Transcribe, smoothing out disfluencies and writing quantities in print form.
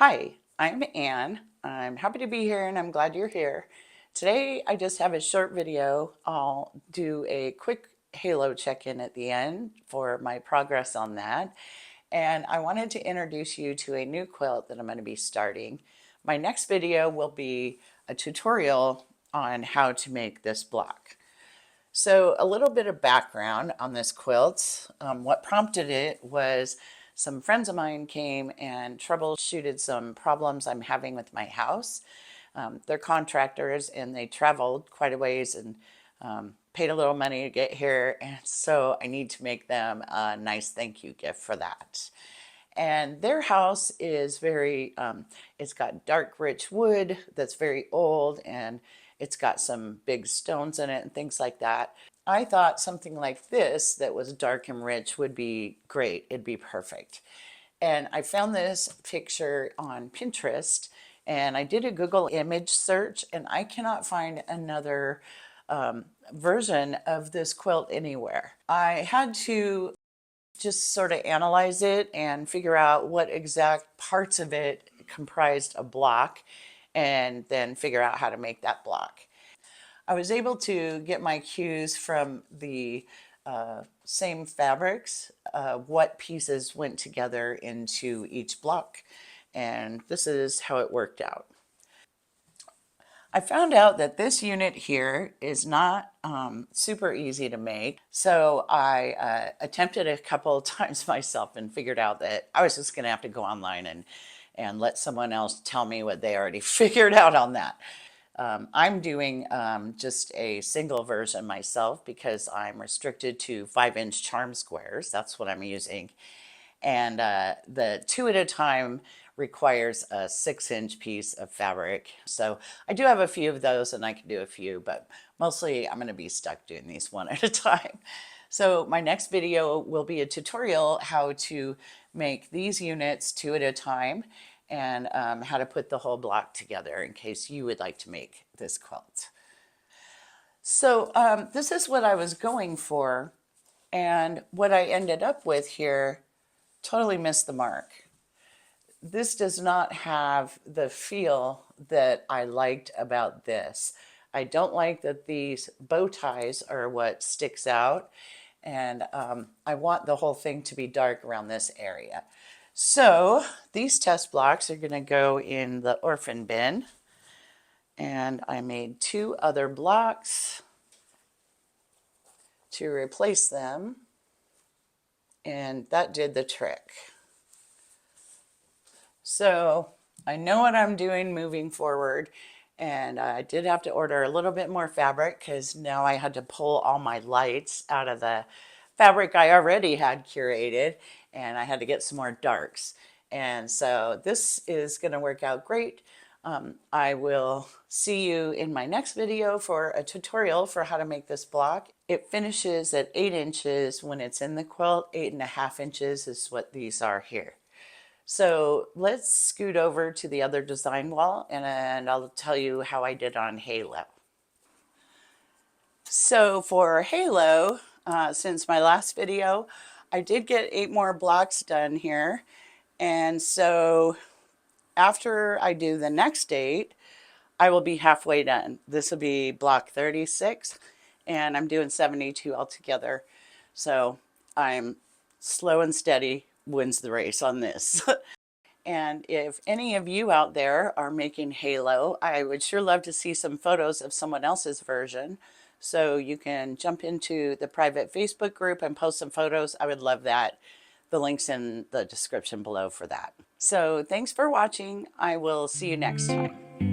Hi, I'm Anne. I'm happy to be here and I'm glad you're here. Today I just have a short video. I'll do a quick halo check-in at the end for my progress on that. And I wanted to introduce you to a new quilt that I'm going to be starting. My next video will be a tutorial on how to make this block. So a little bit of background on this quilt. What prompted it was some friends of mine came and troubleshooted some problems I'm having with my house. They're contractors and they traveled quite a ways and paid a little money to get here. And so I need to make them a nice thank you gift for that. And their house is it's got dark, rich wood that's very old, and it's got some big stones in it and things like that. I thought something like this that was dark and rich would be great. It'd be perfect. And I found this picture on Pinterest and I did a Google image search and I cannot find another version of this quilt anywhere. I had to just sort of analyze it and figure out what exact parts of it comprised a block and then figure out how to make that block. I was able to get my cues from the same fabrics, what pieces went together into each block, and this is how it worked out. I found out that this unit here is not super easy to make, so I attempted a couple of times myself and figured out that I was just going to have to go online and let someone else tell me what they already figured out on that. I'm doing just a single version myself because I'm restricted to 5-inch charm squares. That's what I'm using. And the 2 at a time requires a 6-inch piece of fabric. So I do have a few of those and I can do a few, but mostly I'm going to be stuck doing these 1 at a time. So my next video will be a tutorial how to make these units 2 at a time and how to put the whole block together in case you would like to make this quilt. So this is what I was going for, and what I ended up with here totally missed the mark. This does not have the feel that I liked about this. I don't like that these bow ties are what sticks out, and I want the whole thing to be dark around this area. So these test blocks are going to go in the orphan bin, and I made 2 other blocks to replace them, and that did the trick. So I know what I'm doing moving forward, and I did have to order a little bit more fabric because now I had to pull all my lights out of the fabric I already had curated, and I had to get some more darks. And so this is going to work out great. I will see you in my next video for a tutorial for how to make this block. It finishes at 8 inches when it's in the quilt. 8.5 inches is what these are here. So let's scoot over to the other design wall and I'll tell you how I did on Halo. So for Halo, since my last video, I did get 8 more blocks done here. And so after I do the next 8, I will be halfway done. This will be block 36 and I'm doing 72 altogether. So I'm slow and steady wins the race on this. And if any of you out there are making Halo, I would sure love to see some photos of someone else's version. So you can jump into the private Facebook group and post some photos. I would love that. The link's in the description below for that. So thanks for watching. I will see you next time.